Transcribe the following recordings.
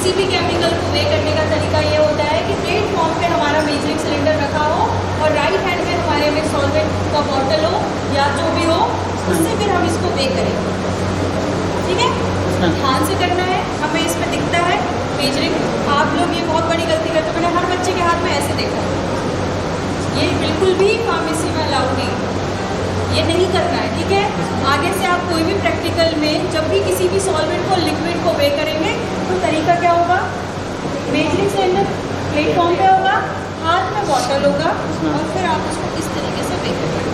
किसी भी केमिकल को वे करने का तरीका ये होता है कि प्लेटफॉर्म पे हमारा मेजरिंग सिलेंडर रखा हो और राइट हैंड में हमारे में सॉल्वेंट का बॉटल हो या जो भी हो, उससे फिर हम इसको वे करेंगे। ठीक है, ध्यान से करना है। हमें इसमें दिखता है मेजरिंग। आप लोग ये बहुत बड़ी गलती करते हो, मैंने हर बच्चे के हाथ में ऐसे देखा, ये बिल्कुल भी फार्मेसी में अलाउड नहीं, ये नहीं करना है। ठीक है, आगे से आप कोई भी प्रैक्टिकल में जब भी किसी भी सॉल्वेंट को लिक्विड को वे करेंगे तो तरीका क्या होगा, मेजरिंग सिलेंडर प्लेटफॉर्म पे होगा, हाथ में बॉटल होगा और फिर आप उसको इस तरीके से वे करेंगे।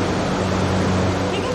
ठीक है,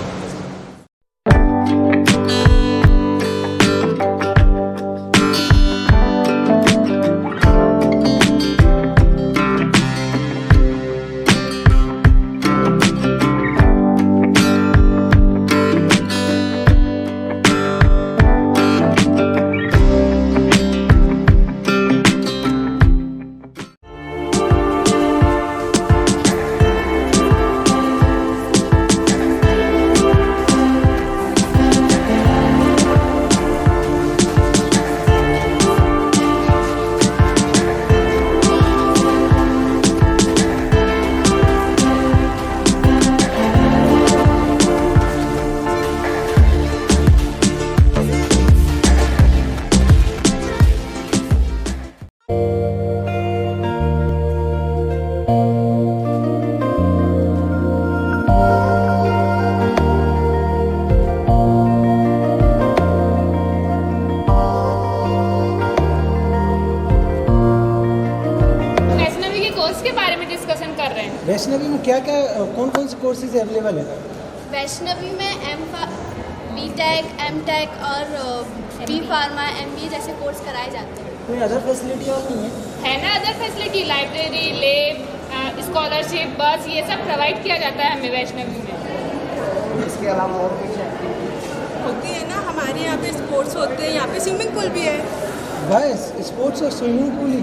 वैष्णवी में क्या क्या कौन कौन से कोर्सेज अवेलेबल है? वैष्णवी में बीटेक, एमटेक और बी फार्मा, एमबीए जैसे कोर्स कराए जाते हैं। कोई अदर फैसिलिटी और नहीं है ना? Other facility library, lab, scholarship, बस, ये सब प्रोवाइड किया जाता है हमें वैष्णवी में। इसके अलावा और कुछ होती है ना, हमारे यहाँ पे स्पोर्ट्स होते हैं, यहाँ पे स्विमिंग पूल भी है। बस स्पोर्ट्स और स्विमिंग पूल ही?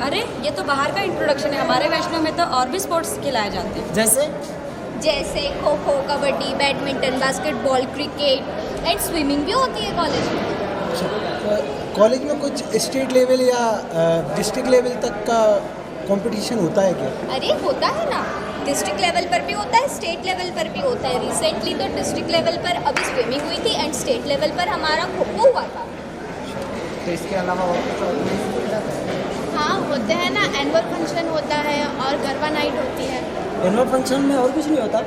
अरे ये तो बाहर का इंट्रोडक्शन है, हमारे वैष्णव में तो और भी स्पोर्ट्स खिलाए जाते हैं। जैसे kho kho, kabaddi, badminton, basketball, cricket and swimming भी होती है कॉलेज में। कॉलेज में कुछ स्टेट लेवल या डिस्ट्रिक्ट लेवल तक का कंपटीशन होता है क्या? अरे होता है ना, डिस्ट्रिक्ट लेवल पर भी होता है, स्टेट लेवल पर भी होता है। रिसेंटली तो डिस्ट्रिक्ट लेवल पर अभी स्विमिंग हुई थी एंड स्टेट लेवल पर हमारा खो खो हुआ था। तो इसके अलावा और कुछ और? हाँ होते हैं ना, एनुअल फंक्शन होता है और गरबा नाइट होती है। एनुअल फंक्शन में और कुछ नहीं होता?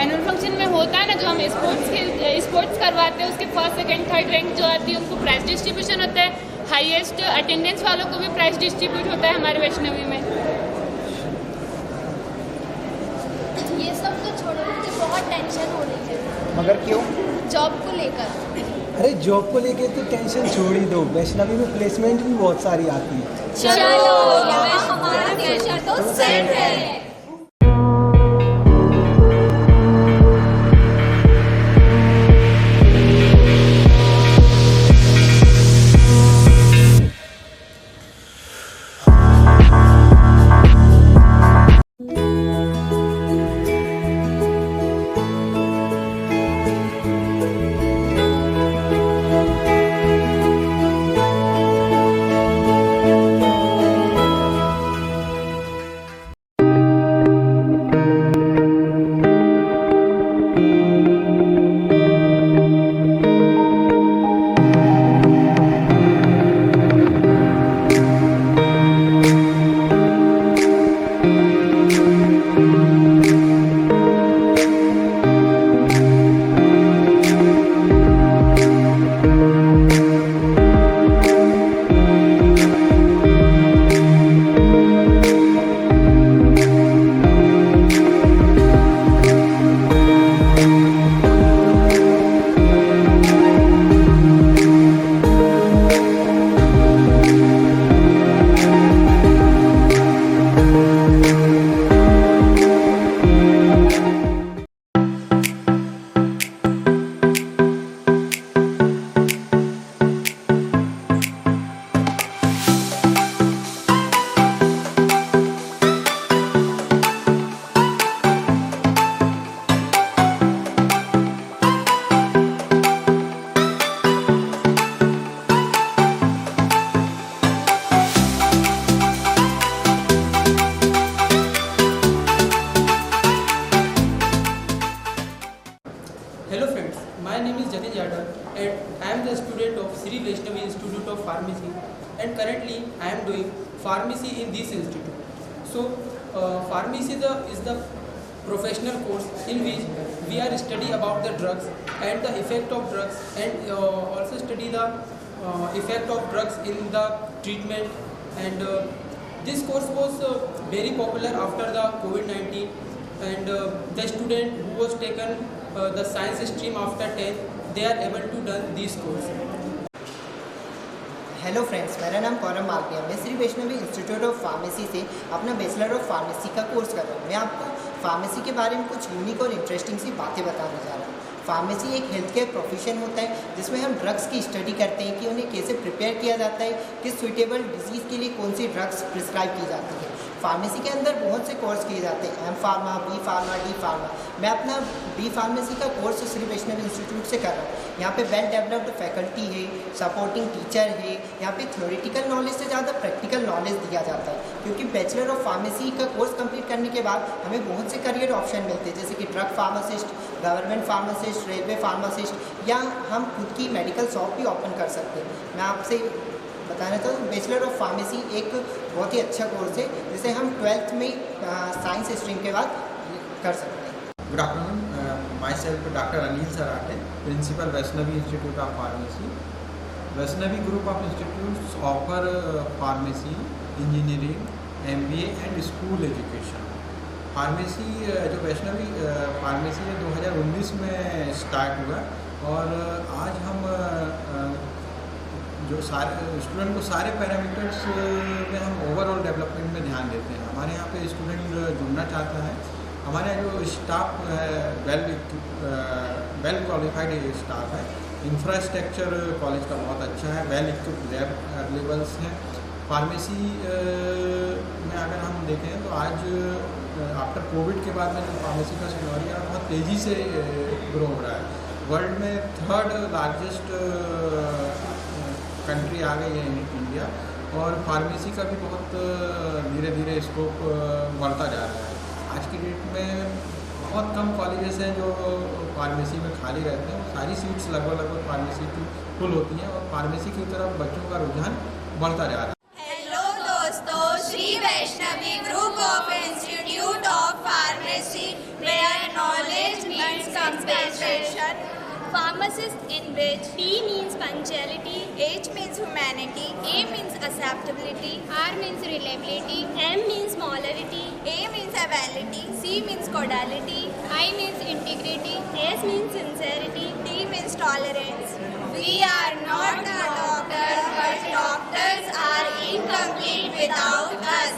एनुअल फंक्शन में होता है ना, जो हम स्पोर्ट्स करवाते हैं, उसके फर्स्ट सेकंड थर्ड रैंक जो आती है उनको प्राइज डिस्ट्रीब्यूशन होता है। हाईएस्ट अटेंडेंस वालों को भी प्राइज डिस्ट्रीब्यूट होता है हमारे वैष्णवी में। ये सब तो छोड़ो, मुझे बहुत टेंशन हो रही है। मगर क्यों? जॉब को लेकर। अरे जॉब को लेके तो टेंशन छोड़ ही दो, वैष्णवी में प्लेसमेंट भी बहुत सारी आती है। चलो यहाँ हमारा फ्यूचर तो सेट है। Institute of Pharmacy, and currently I am doing pharmacy in this institute. So pharmacy is the professional course in which we are study about the drugs and the effect of drugs, and also study the effect of drugs in the treatment. And this course was very popular after the COVID-19, and the student who was taken the science stream after 10th, they are able to done this course. Hello friends, मेरा नाम कौरम मालविया। मैं Shri Vaishnavi institute of pharmacy से अपना bachelor of pharmacy का course कर रहा हूँ। मैं आपको फार्मेसी के बारे में कुछ यूनिक और इंटरेस्टिंग सी बातें बताने जा रहा हूँ। फार्मेसी एक हेल्थ केयर प्रोफेशन होता है जिसमें हम ड्रग्स की स्टडी करते हैं कि उन्हें कैसे प्रिपेयर किया जाता है, किस सुइटेबल डिजीज़ के लिए कौन सी ड्रग्स प्रिस्क्राइब की जाती है। फार्मेसी के अंदर बहुत से कोर्स किए जाते हैं, M pharma, B pharma, D pharma. मैं अपना बी फार्मेसी का कोर्स श्री वैष्णवी इंस्टीट्यूट से कर रहा हूँ। यहाँ पे वेल डेवलप्ड फैकल्टी है, सपोर्टिंग टीचर है। यहाँ पे थ्योरेटिकल नॉलेज से ज़्यादा प्रैक्टिकल नॉलेज दिया जाता है, क्योंकि बैचलर ऑफ फार्मेसी का कोर्स कंप्लीट करने के बाद हमें बहुत से करियर ऑप्शन मिलते हैं, जैसे कि drug pharmacist, government pharmacist, railway pharmacist, या हम खुद की मेडिकल शॉप भी ओपन कर सकते हैं। मैं आपसे बताना चाहता हूँ बैचलर ऑफ फार्मेसी एक बहुत ही अच्छा कोर्स है जिसे हम 12th में साइंस स्ट्रीम के बाद कर सकते हैं। Good afternoon. Myself, Dr. Anil Sarate, Principal Vaishnavi Institute of Pharmacy. Vaishnavi Group of Institutes offer pharmacy, engineering, MBA and school education. Pharmacy जो वैष्णवी फार्मेसी है 2019 में स्टार्ट हुआ, और आज हम जो सारे स्टूडेंट को सारे पैरामीटर्स में हम ओवरऑल डेवलपमेंट में ध्यान देते हैं। हमारे यहाँ पे स्टूडेंट जुड़ना चाहता है, हमारे यहाँ जो स्टाफ है वेल क्वालिफाइड स्टाफ है। इंफ्रास्ट्रक्चर कॉलेज का बहुत अच्छा है, वेल इक्विप्ड लैब अवेलेबल्स हैं। फार्मेसी में अगर हम देखें तो आज आफ्टर कोविड के बाद में जो फार्मेसी का सेक्टर है बहुत तेज़ी से ग्रो हो रहा है। वर्ल्ड में 3rd लार्जेस्ट कंट्री आ गई है इंडिया, और फार्मेसी का भी बहुत धीरे धीरे स्कोप बढ़ता जा रहा है। आज की डेट में बहुत कम कॉलेजेस हैं जो फार्मेसी में खाली रहते हैं, सारी सीट्स लगभग फार्मेसी की फुल होती हैं, और फार्मेसी की तरफ बच्चों का रुझान बढ़ता जा रहा है। हेलो दोस्तों, Shri Vaishnavi group of institute of pharmacy where knowledge means concentration, pharmacist in which P means punctuality, H means humanity, A means acceptability, R means reliability, M means molarity, A means ability, C means caudality, I means integrity, S means sincerity, T means tolerance. We are not the doctors, but doctors are incomplete without us.